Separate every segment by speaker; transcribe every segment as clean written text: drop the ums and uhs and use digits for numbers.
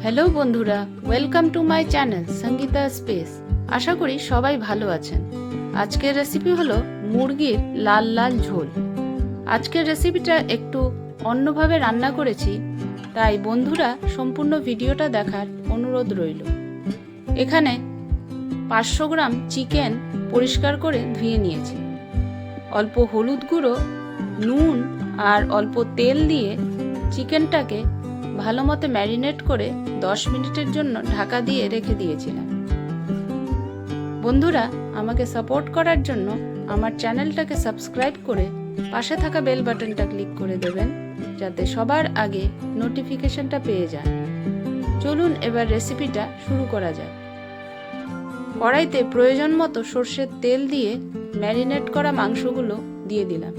Speaker 1: Hello বন্ধুরা, welcome to my channel Sangeeta space. আশা করি সবাই ভালো আছেন। আজকের রেসিপি হলো মুরগির লাল লাল ঝোল। আজকের রেসিপিটা একটু অন্যভাবে রান্না করেছি, তাই বন্ধুরা সম্পূর্ণ ভিডিওটা দেখার অনুরোধ রইল। এখানে 500 গ্রাম চিকেন পরিষ্কার করে ধুয়ে নিয়েছি। অল্প হলুদ গুঁড়ো, নুন আর অল্প তেল দিয়ে চিকেনটাকে ভালো মতো ম্যারিনেট করে 10 মিনিটের জন্য ঢাকা দিয়ে রেখে দিয়েছিলাম। বন্ধুরা, আমাকে সাপোর্ট করার জন্য আমার চ্যানেলটাকে সাবস্ক্রাইব করে পাশে থাকা বেল বাটনটা ক্লিক করে দেবেন, যাতে সবার আগে নোটিফিকেশনটা পেয়ে যান। চলুন এবার রেসিপিটা শুরু করা যাক। কড়াইতে প্রয়োজন মতো সর্ষের তেল দিয়ে ম্যারিনেট করা মাংসগুলো দিয়ে দিলাম।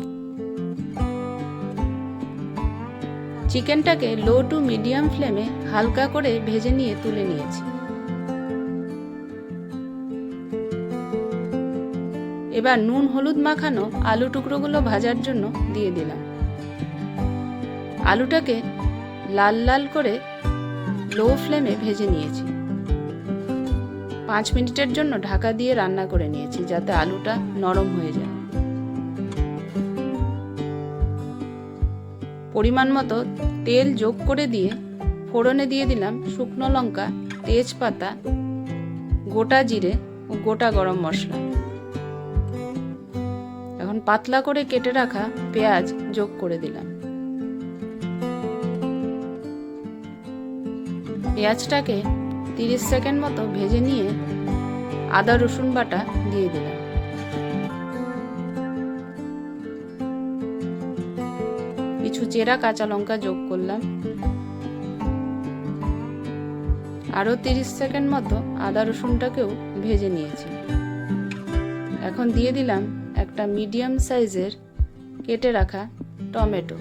Speaker 1: চিকেনটাকে লো টু মিডিয়াম ফ্লেমে হালকা করে ভেজে নিয়ে তুলে নিয়েছি। এবার নুন হলুদ মাখানো আলু টুকরোগুলো ভাজার জন্য দিয়ে দিলাম। আলুটাকে লাল লাল করে লো ফ্লেমে ভেজে নিয়েছি। 5 মিনিটের জন্য ঢাকা দিয়ে রান্না করে নিয়েছি, যাতে আলুটা নরম হয়ে যায়। পরিমাণ মতো তেল যোগ করে দিয়ে ফোড়নে দিয়ে দিলাম শুকনো লঙ্কা, তেজপাতা, গোটা জিরে ও গোটা গরম মশলা। এখন পাতলা করে কেটে রাখা পেঁয়াজ যোগ করে দিলাম। পেঁয়াজটাকে 30 সেকেন্ড মতো ভেজে নিয়ে আদা রসুন বাটা দিয়ে দিলাম। কিছু চেরা কাঁচা লঙ্কা যোগ করলাম। আরো 30 সেকেন্ড মতো আদা রসুনটাকেও ভেজে নিয়েছি। এখন দিয়ে দিলাম একটা মিডিয়াম সাইজের কেটে রাখা টমেটো।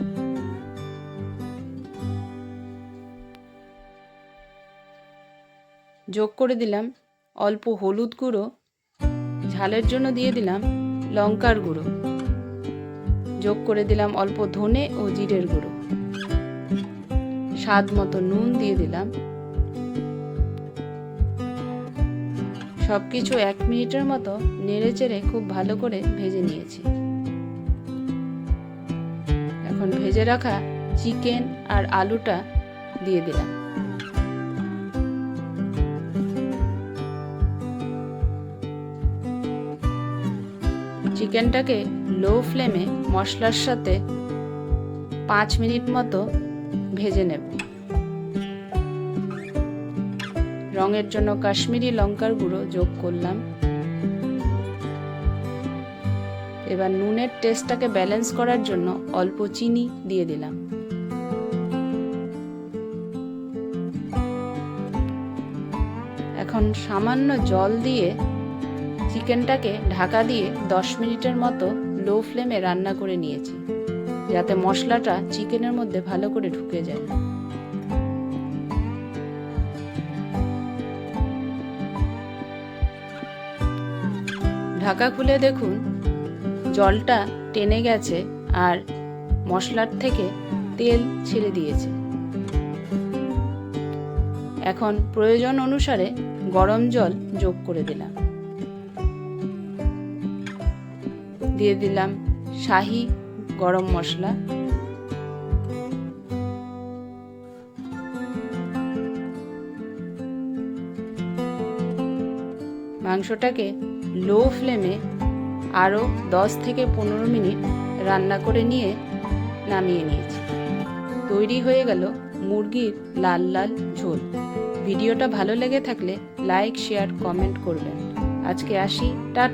Speaker 1: যোগ করে দিলাম অল্প হলুদ গুঁড়ো, ঝালের জন্য দিয়ে দিলাম লঙ্কার গুঁড়ো। যোগ করে দিলাম অল্প ধনে ও জিরের গুঁড়ো। স্বাদ মতো নুন দিয়ে দিলাম। সবকিছু 1 মিনিটের মতো নেড়ে চেড়ে খুব ভালো করে ভেজে নিয়েছি। এখন ভেজে রাখা চিকেন আর আলুটা দিয়ে দিলাম। চিকেনটাকে লো ফ্লেমে মশলার সাথে 5 মিনিট মতো ভেজে নেব। রঙের জন্য কাশ্মীরি লঙ্কার গুঁড়ো যোগ করলাম। এবার নুনের টেস্টটাকে ব্যালেন্স করার জন্য অল্প চিনি দিয়ে দিলাম। এখন সামান্য জল দিয়ে চিকেনটাকে ঢাকা দিয়ে 10 মিনিটের মতো লো ফ্লেমে রান্না করে নিয়েছি, যাতে মশলাটা চিকেনের মধ্যে ভালো করে ঢুকে যায়। ঢাকা খুলে দেখুন জলটা টেনে গেছে আর মশলার থেকে তেল ছেড়ে দিয়েছে। এখন প্রয়োজন অনুসারে গরম জল যোগ করে দিলাম। দিয়ে দিলাম শাহি গরম মশলা। মাংসটাকে লো ফ্লেমে আরও 10 থেকে 15 মিনিট রান্না করে নিয়ে নামিয়ে নিয়েছি। তৈরি হয়ে গেল মুরগির লাল লাল ঝোল। ভিডিওটা ভালো লেগে থাকলে লাইক, শেয়ার, কমেন্ট করবেন। আজকে আসি, টাটা।